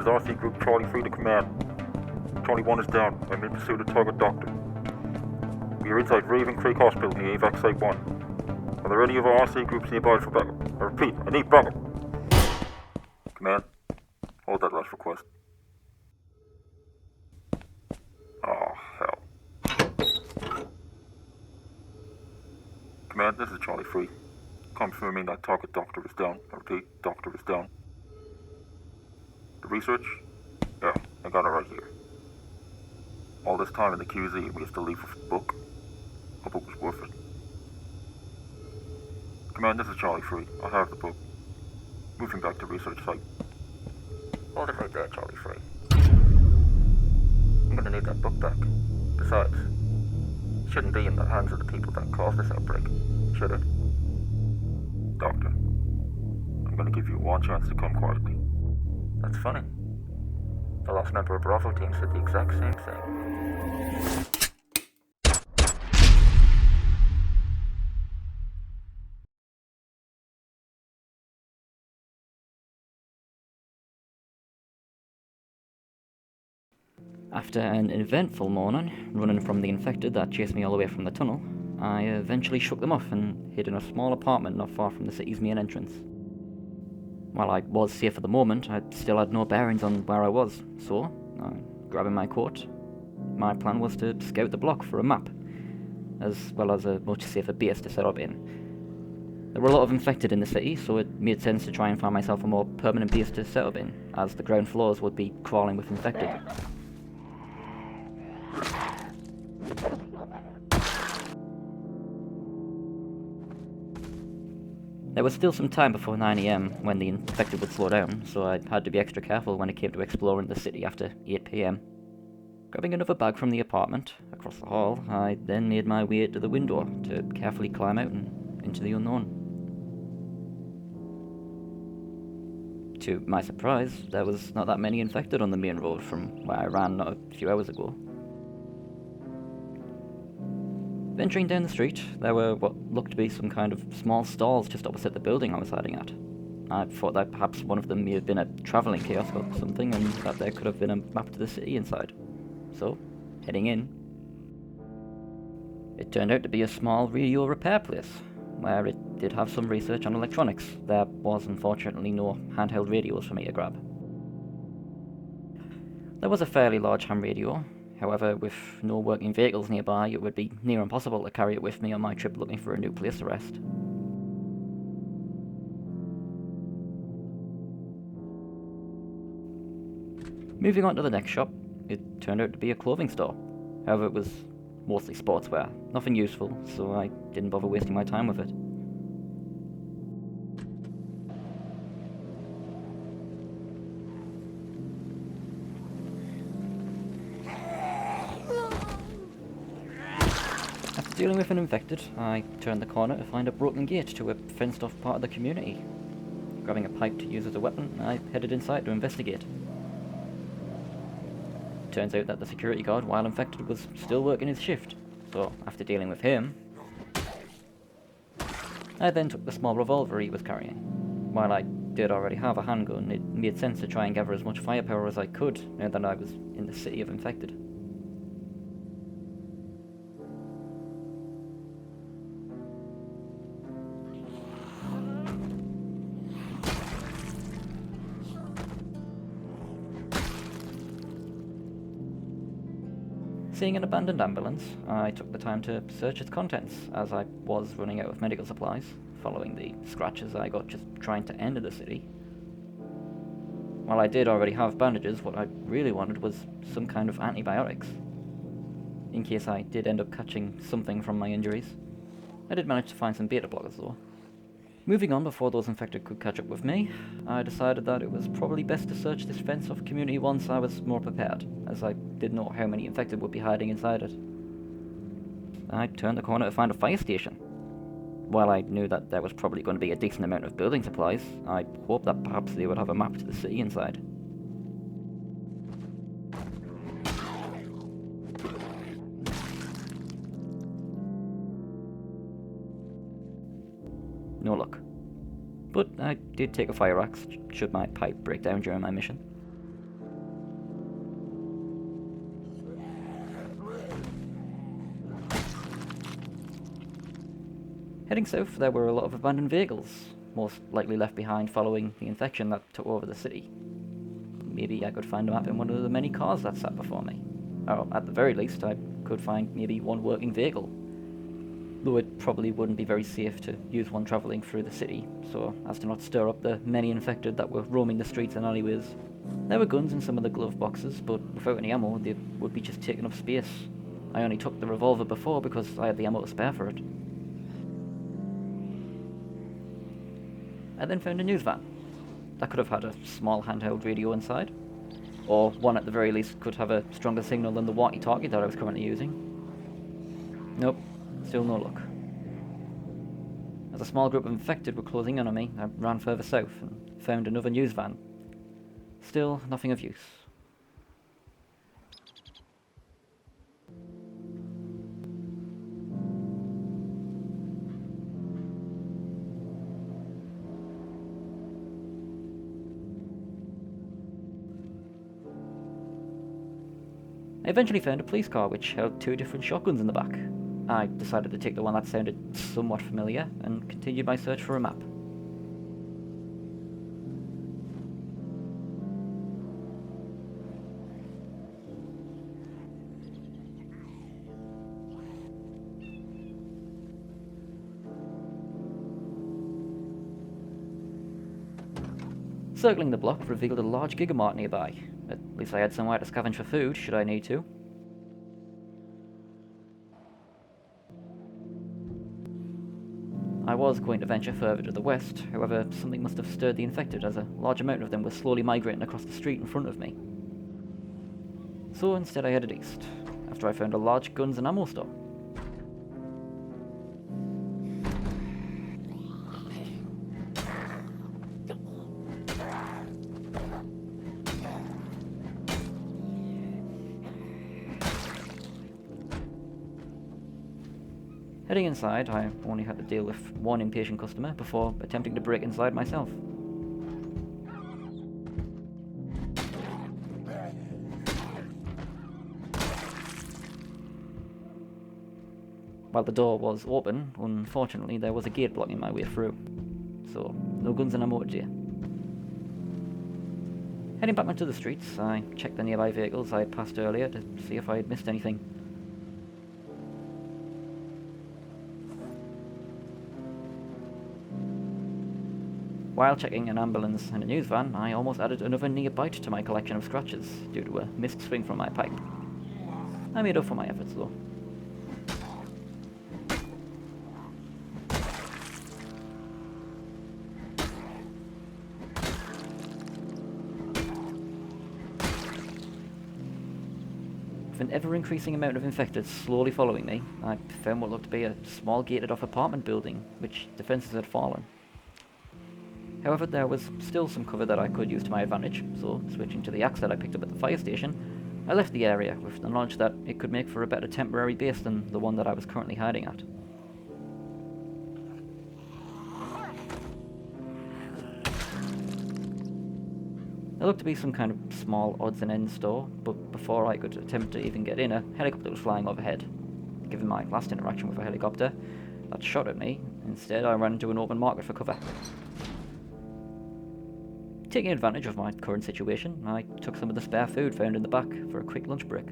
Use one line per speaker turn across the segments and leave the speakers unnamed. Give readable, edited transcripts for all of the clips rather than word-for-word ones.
is RC Group Charlie 3 to command. Charlie 1 is down. I'm in pursuit of target doctor. We are inside Raven Creek Hospital near AVAC Site 1. Are there any other RC groups nearby for backup? I repeat, I need backup. Command, hold that last request. Oh, hell. Command, this is Charlie 3. Confirming that target doctor is down. I repeat, doctor is down. The research? Yeah, I got it right here. All this time in the QZ and we have to leave with the book. Hope it was worth it. Command, this is Charlie 3. I have the book. Moving back to research site. Hold it right there, Charlie 3. I'm gonna need that book back. Besides, it shouldn't be in the hands of the people that caused this outbreak, should it? Doctor, I'm gonna give you one chance to come quietly. That's funny. The last member of Bravo team said the exact same thing.
After an eventful morning, running from the infected that chased me all the way from the tunnel, I eventually shook them off and hid in a small apartment not far from the city's main entrance. While I was safe for the moment, I still had no bearings on where I was, so, grabbing my coat, my plan was to scout the block for a map, as well as a much safer base to set up in. There were a lot of infected in the city, so it made sense to try and find myself a more permanent base to set up in, as the ground floors would be crawling with infected. There was still some time before 9 AM when the infected would slow down, so I had to be extra careful when it came to exploring the city after 8 PM. Grabbing another bag from the apartment, across the hall, I then made my way to the window to carefully climb out and into the unknown. To my surprise, there was not that many infected on the main road from where I ran not a few hours ago. Venturing down the street, there were what looked to be some kind of small stalls just opposite the building I was hiding at. I thought that perhaps one of them may have been a travelling kiosk or something, and that there could have been a map to the city inside. So, heading in. It turned out to be a small radio repair place, where it did have some research on electronics. There was unfortunately no handheld radios for me to grab. There was a fairly large ham radio. However, with no working vehicles nearby, it would be near impossible to carry it with me on my trip looking for a new place to rest. Moving on to the next shop, it turned out to be a clothing store. However, it was mostly sportswear, nothing useful, so I didn't bother wasting my time with it. Dealing with an infected, I turned the corner to find a broken gate to a fenced-off part of the community. Grabbing a pipe to use as a weapon, I headed inside to investigate. Turns out that the security guard, while infected, was still working his shift, so after dealing with him, I then took the small revolver he was carrying. While I did already have a handgun, it made sense to try and gather as much firepower as I could now that I was in the city of infected. Seeing an abandoned ambulance, I took the time to search its contents, as I was running out of medical supplies, following the scratches I got just trying to enter the city. While I did already have bandages, what I really wanted was some kind of antibiotics, in case I did end up catching something from my injuries. I did manage to find some beta blockers though. Moving on before those infected could catch up with me, I decided that it was probably best to search this fence-off community once I was more prepared, as I didn't know how many infected would be hiding inside it. I turned the corner to find a fire station. While I knew that there was probably going to be a decent amount of building supplies, I hoped that perhaps they would have a map to the city inside. No luck. But I did take a fire axe, should my pipe break down during my mission. Heading south, there were a lot of abandoned vehicles, most likely left behind following the infection that took over the city. Maybe I could find a map in one of the many cars that sat before me. Or, at the very least, I could find maybe one working vehicle. Though it probably wouldn't be very safe to use one travelling through the city, so as to not stir up the many infected that were roaming the streets and alleyways. There were guns in some of the glove boxes, but without any ammo, they would be just taking up space. I only took the revolver before because I had the ammo to spare for it. I then found a news van. That could have had a small handheld radio inside, or one at the very least could have a stronger signal than the walkie-talkie that I was currently using. Nope, still no luck. As a small group of infected were closing in on me, I ran further south and found another news van. Still nothing of use. I eventually found a police car which held 2 different shotguns in the back. I decided to take the one that sounded somewhat familiar and continued my search for a map. Circling the block revealed a large gigamart nearby. At least I had somewhere to scavenge for food, should I need to. I was going to venture further to the west, however, something must have stirred the infected as a large amount of them were slowly migrating across the street in front of me. So instead I headed east, after I found a large guns and ammo store. Heading inside, I only had to deal with one impatient customer before attempting to break inside myself. While the door was open, unfortunately there was a gate blocking my way through. So, no guns and ammo today. Heading back onto the streets, I checked the nearby vehicles I had passed earlier to see if I had missed anything. While checking an ambulance and a news van, I almost added another near bite to my collection of scratches due to a missed swing from my pipe. I made up for my efforts though. With an ever-increasing amount of infected slowly following me, I found what looked to be a small gated-off apartment building, which defences had fallen. However, there was still some cover that I could use to my advantage, so switching to the axe that I picked up at the fire station, I left the area with the knowledge that it could make for a better temporary base than the one that I was currently hiding at. There looked to be some kind of small odds and ends store, but before I could attempt to even get in, a helicopter was flying overhead. Given my last interaction with a helicopter that shot at me, instead I ran into an open market for cover. Taking advantage of my current situation, I took some of the spare food found in the back for a quick lunch break.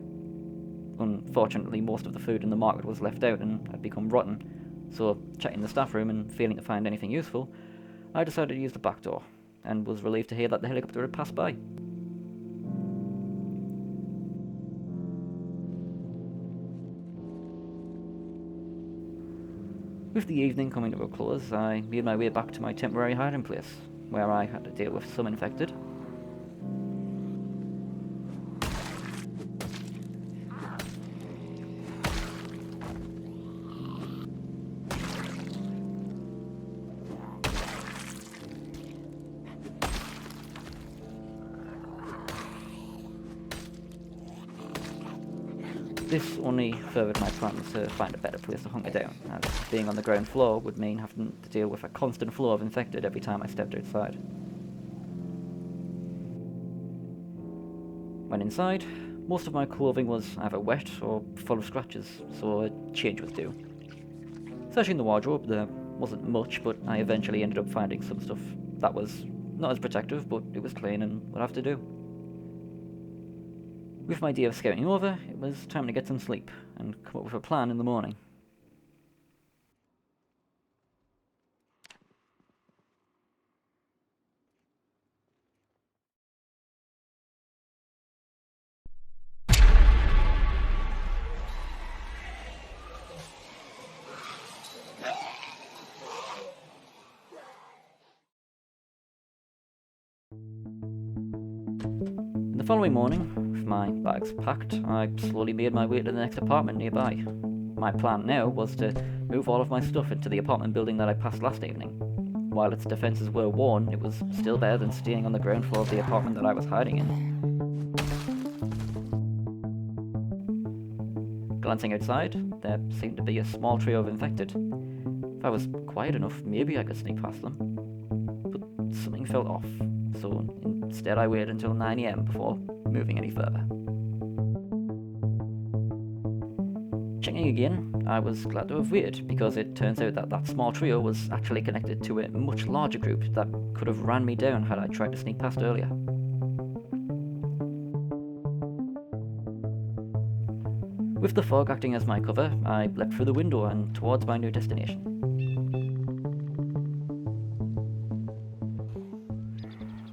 Unfortunately, most of the food in the market was left out and had become rotten, so checking the staff room and failing to find anything useful, I decided to use the back door, and was relieved to hear that the helicopter had passed by. With the evening coming to a close, I made my way back to my temporary hiding place, where I had to deal with some infected. This only furthered my plans to find a better place to hunker down, as being on the ground floor would mean having to deal with a constant flow of infected every time I stepped outside. When inside, most of my clothing was either wet or full of scratches, so a change was due. Searching the wardrobe, there wasn't much, but I eventually ended up finding some stuff that was not as protective, but it was clean and would have to do. With my day of scouting over, it was time to get some sleep and come up with a plan in the morning. The following morning, with my bags packed, I slowly made my way to the next apartment nearby. My plan now was to move all of my stuff into the apartment building that I passed last evening. While its defences were worn, it was still better than staying on the ground floor of the apartment that I was hiding in. Glancing outside, there seemed to be a small trio of infected. If I was quiet enough, maybe I could sneak past them. But something felt off, so instead I waited until 9 AM before moving any further. Checking again, I was glad to have waited, because it turns out that that small trio was actually connected to a much larger group that could have ran me down had I tried to sneak past earlier. With the fog acting as my cover, I leapt through the window and towards my new destination.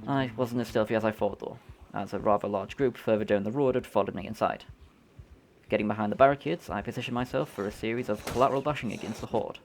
I wasn't as stealthy as I thought though, as a rather large group further down the road had followed me inside. Getting behind the barricades, I positioned myself for a series of collateral bashing against the horde.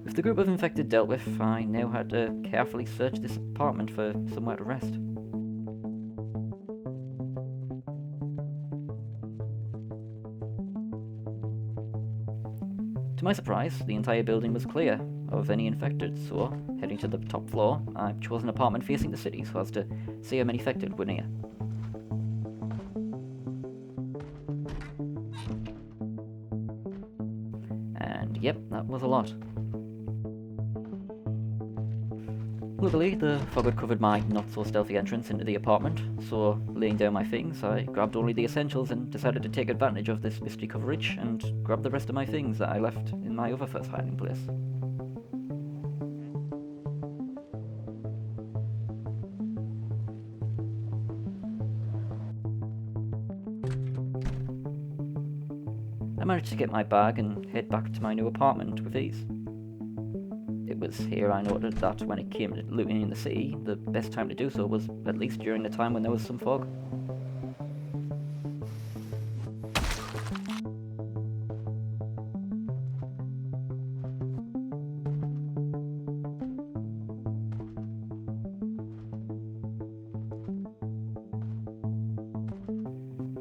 With the group of infected dealt with, I now had to carefully search this apartment for somewhere to rest. To my surprise, the entire building was clear of any infected, so, heading to the top floor, I chose an apartment facing the city so as to see how many infected were near. And yep, that was a lot. Luckily, the fog had covered my not-so-stealthy entrance into the apartment, so laying down my things, I grabbed only the essentials and decided to take advantage of this misty coverage and grab the rest of my things that I left in my other first hiding place. I managed to get my bag and head back to my new apartment with ease. It was here I noted that when it came to looting in the city, the best time to do so was at least during the time when there was some fog.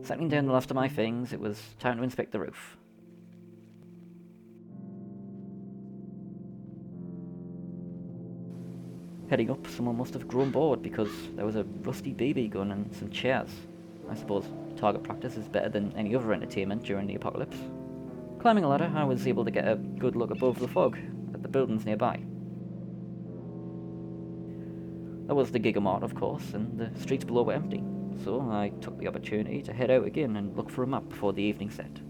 Settling down the last of my things, it was time to inspect the roof. Heading up, someone must have grown bored because there was a rusty BB gun and some chairs. I suppose target practice is better than any other entertainment during the apocalypse. Climbing a ladder, I was able to get a good look above the fog at the buildings nearby. There was the Gigamart, of course, and the streets below were empty, so I took the opportunity to head out again and look for a map before the evening set.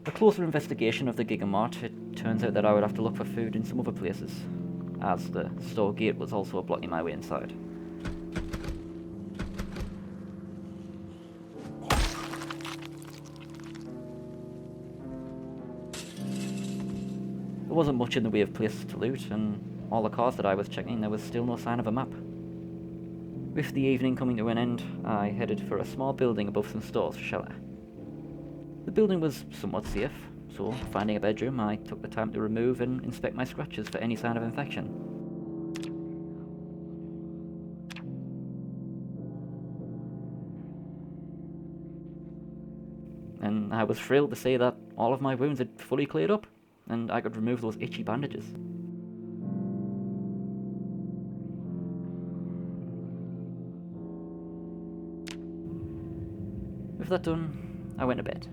A closer investigation of the Gigamart, it turns out that I would have to look for food in some other places, as the store gate was also blocking my way inside. There wasn't much in the way of places to loot, and all the cars that I was checking, there was still no sign of a map. With the evening coming to an end, I headed for a small building above some stores for shelter. The building was somewhat safe, so finding a bedroom, I took the time to remove and inspect my scratches for any sign of infection. And I was thrilled to see that all of my wounds had fully cleared up, and I could remove those itchy bandages. With that done, I went to bed.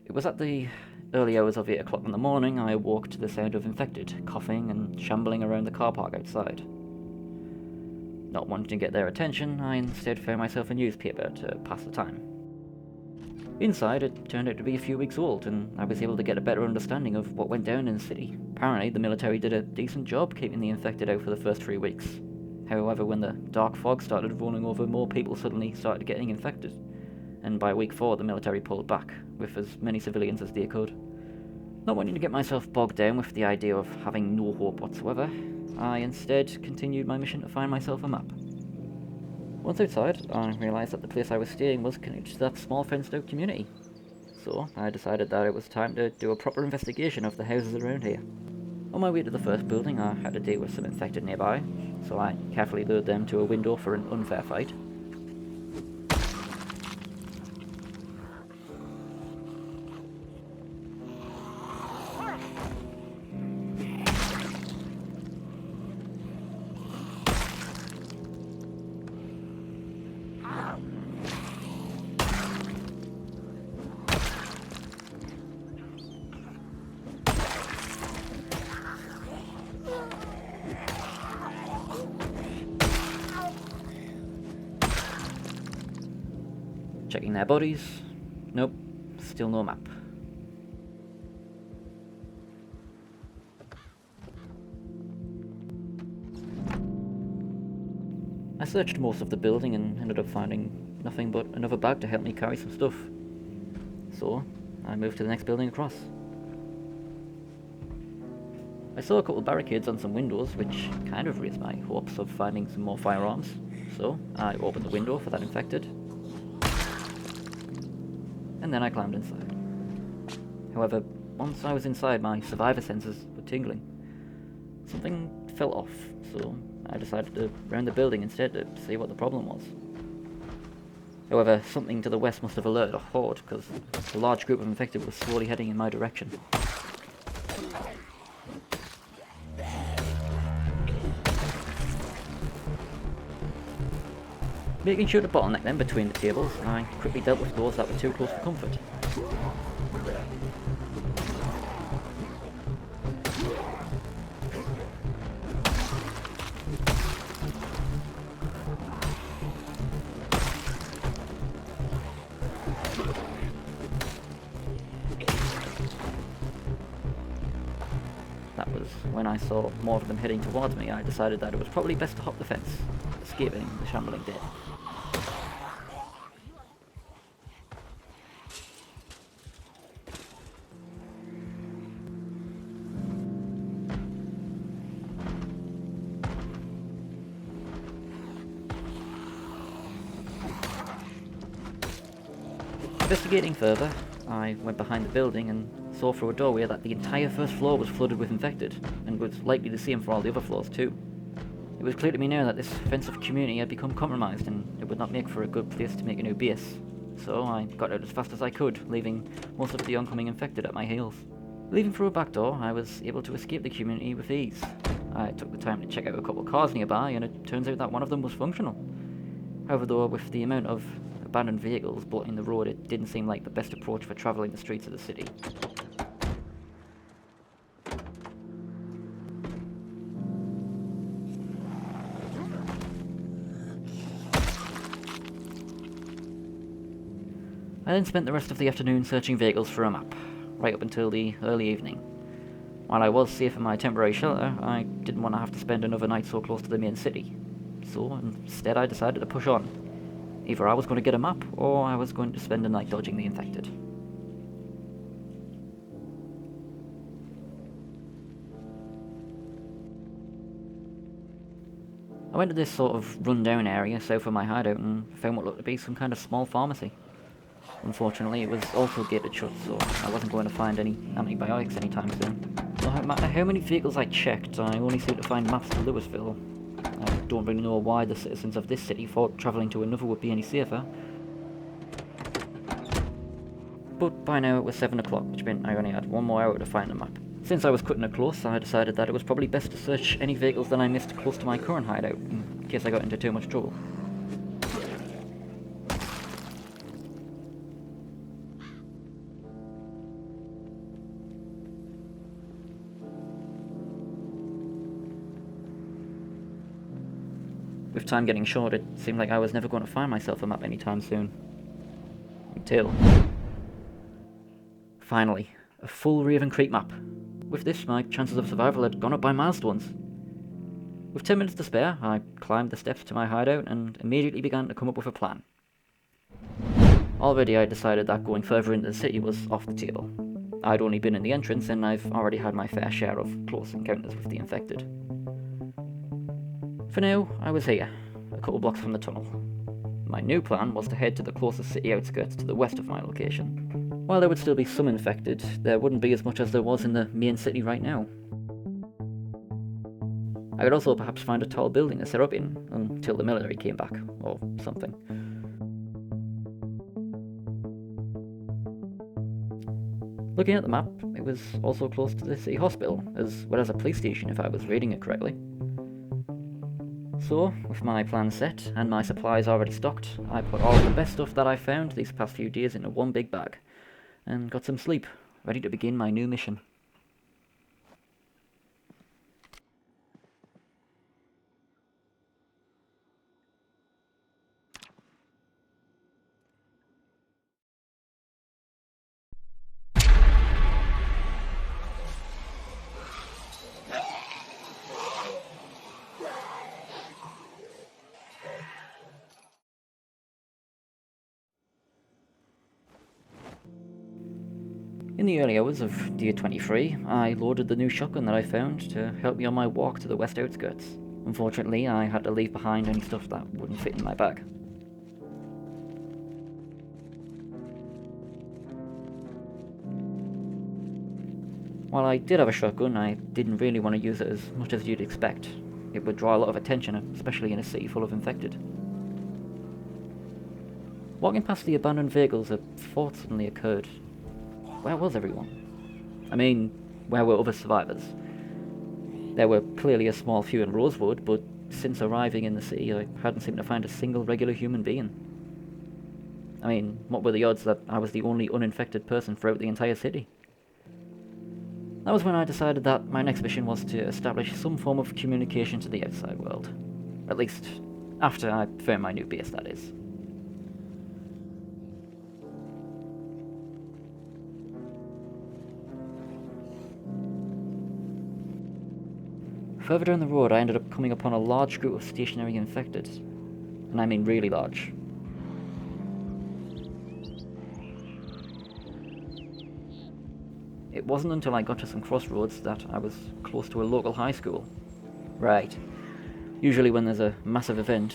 It was at the early hours of 8 o'clock in the morning I awoke to the sound of infected coughing and shambling around the car park outside. Not wanting to get their attention, I instead found myself a newspaper to pass the time. Inside, it turned out to be a few weeks old, and I was able to get a better understanding of what went down in the city. Apparently, the military did a decent job keeping the infected out for the first 3 weeks. However, when the dark fog started rolling over, more people suddenly started getting infected, and by week 4 the military pulled back, with as many civilians as they could. Not wanting to get myself bogged down with the idea of having no hope whatsoever, I instead continued my mission to find myself a map. Once outside, I realised that the place I was staying was connected to that small fenced-out community. So I decided that it was time to do a proper investigation of the houses around here. On my way to the first building, I had to deal with some infected nearby, so I carefully lured them to a window for an unfair fight. Checking their bodies. Nope, still no map. I searched most of the building and ended up finding nothing but another bag to help me carry some stuff. So, I moved to the next building across. I saw a couple of barricades on some windows, which kind of raised my hopes of finding some more firearms. So, I opened the window for that infected, and then I climbed inside. However, once I was inside, my survivor senses were tingling. Something fell off, so I decided to round the building instead to see what the problem was. However, something to the west must have alerted a horde, because a large group of infected was slowly heading in my direction. Making sure to bottleneck them between the tables, I quickly dealt with those that were too close for comfort. That was when I saw more of them heading towards me. I decided that it was probably best to hop the fence, escaping the shambling dead. Investigating further, I went behind the building and saw through a doorway that the entire first floor was flooded with infected, and was likely the same for all the other floors too. It was clear to me now that this offensive community had become compromised, and it would not make for a good place to make a new base. So I got out as fast as I could, leaving most of the oncoming infected at my heels. Leaving through a back door, I was able to escape the community with ease. I took the time to check out a couple of cars nearby, and it turns out that one of them was functional. However, though, with the amount of abandoned vehicles blocking the road, it didn't seem like the best approach for travelling the streets of the city. I then spent the rest of the afternoon searching vehicles for a map, right up until the early evening. While I was safe in my temporary shelter, I didn't want to have to spend another night so close to the main city. So instead I decided to push on. Either I was going to get a map, or I was going to spend a night dodging the infected. I went to this sort of run-down area south of my hideout and found what looked to be some kind of small pharmacy. Unfortunately, it was also gated shut, so I wasn't going to find any antibiotics anytime soon. No matter how many vehicles I checked, I only seemed to find maps to Louisville. I don't really know why the citizens of this city thought travelling to another would be any safer. But by now it was 7 o'clock, which meant I only had one more hour to find a map. Since I was cutting it close, I decided that it was probably best to search any vehicles that I missed close to my current hideout, in case I got into too much trouble. With time getting short, it seemed like I was never going to find myself a map anytime soon. Until... finally, a full Raven Creek map. With this, my chances of survival had gone up by milestones. With 10 minutes to spare, I climbed the steps to my hideout and immediately began to come up with a plan. Already I decided that going further into the city was off the table. I'd only been in the entrance and I've already had my fair share of close encounters with the infected. For now, I was here, a couple blocks from the tunnel. My new plan was to head to the closest city outskirts to the west of my location. While there would still be some infected, there wouldn't be as much as there was in the main city right now. I could also perhaps find a tall building to set up in, until the military came back, or something. Looking at the map, it was also close to the city hospital, as well as a police station if I was reading it correctly. So, with my plan set, and my supplies already stocked, I put all of the best stuff that I found these past few days into one big bag, and got some sleep, ready to begin my new mission. In the early hours of Day 23, I loaded the new shotgun that I found to help me on my walk to the west outskirts. Unfortunately, I had to leave behind any stuff that wouldn't fit in my bag. While I did have a shotgun, I didn't really want to use it as much as you'd expect. It would draw a lot of attention, especially in a city full of infected. Walking past the abandoned vehicles, a thought suddenly occurred. Where was everyone? I mean, where were other survivors? There were clearly a small few in Rosewood, but since arriving in the city, I hadn't seemed to find a single regular human being. I mean, what were the odds that I was the only uninfected person throughout the entire city? That was when I decided that my next mission was to establish some form of communication to the outside world. At least, after I found my new base, that is. Further down the road, I ended up coming upon a large group of stationary infected. And I mean really large. It wasn't until I got to some crossroads that I was close to a local high school. Right. Usually when there's a massive event,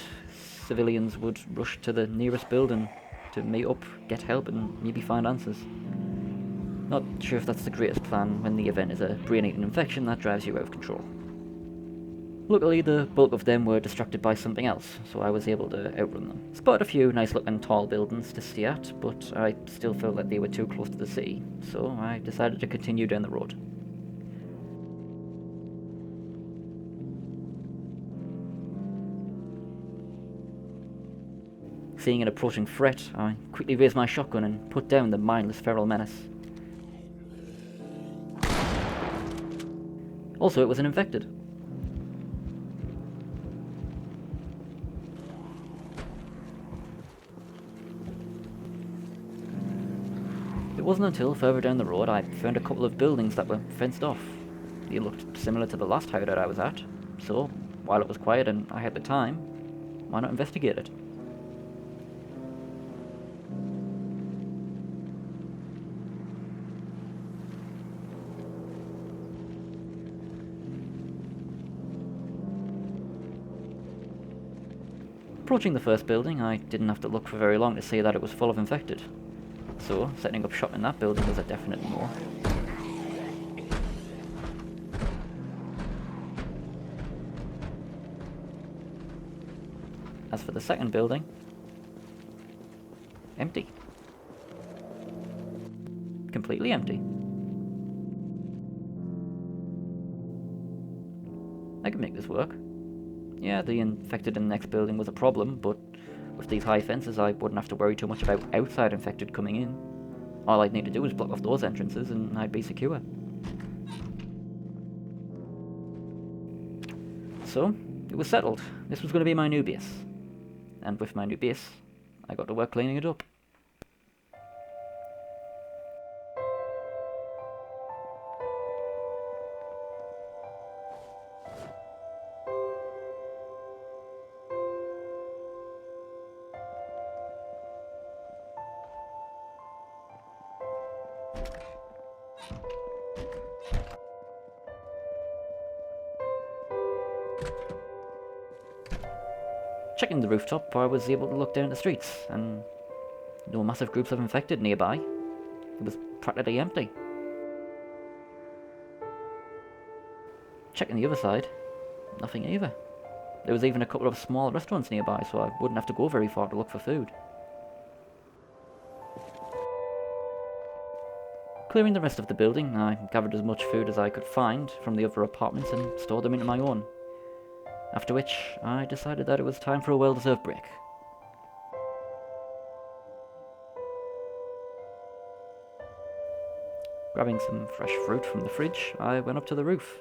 civilians would rush to the nearest building to meet up, get help, and maybe find answers. Not sure if that's the greatest plan when the event is a brain-eating infection that drives you out of control. Luckily, the bulk of them were distracted by something else, so I was able to outrun them. Spotted a few nice-looking tall buildings to stay at, but I still felt like they were too close to the city, so I decided to continue down the road. Seeing an approaching threat, I quickly raised my shotgun and put down the mindless feral menace. Also, it was an infected. It wasn't until further down the road I found a couple of buildings that were fenced off. They looked similar to the last hideout I was at, so while it was quiet and I had the time, why not investigate it? Approaching the first building, I didn't have to look for very long to see that it was full of infected. So, setting up shop in that building was a definite no. As for the second building, empty. Completely empty. I could make this work. Yeah, the infected in the next building was a problem, but with these high fences I wouldn't have to worry too much about outside infected coming in. All I'd need to do was block off those entrances and I'd be secure. So, it was settled. This was going to be my new base. And with my new base, I got to work cleaning it up. Checking the rooftop, I was able to look down the streets, and no massive groups of infected nearby. It was practically empty. Checking the other side, nothing either. There was even a couple of small restaurants nearby, so I wouldn't have to go very far to look for food. Clearing the rest of the building, I gathered as much food as I could find from the other apartments and stored them into my own. After which, I decided that it was time for a well-deserved break. Grabbing some fresh fruit from the fridge, I went up to the roof.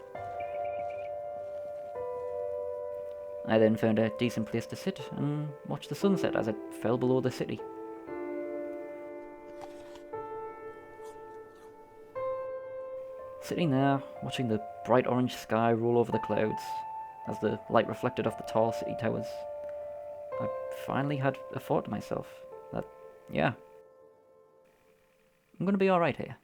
I then found a decent place to sit and watch the sunset as it fell below the city. Sitting there, watching the bright orange sky roll over the clouds, as the light reflected off the tall city towers, I finally had a thought to myself that, yeah, I'm gonna be alright here.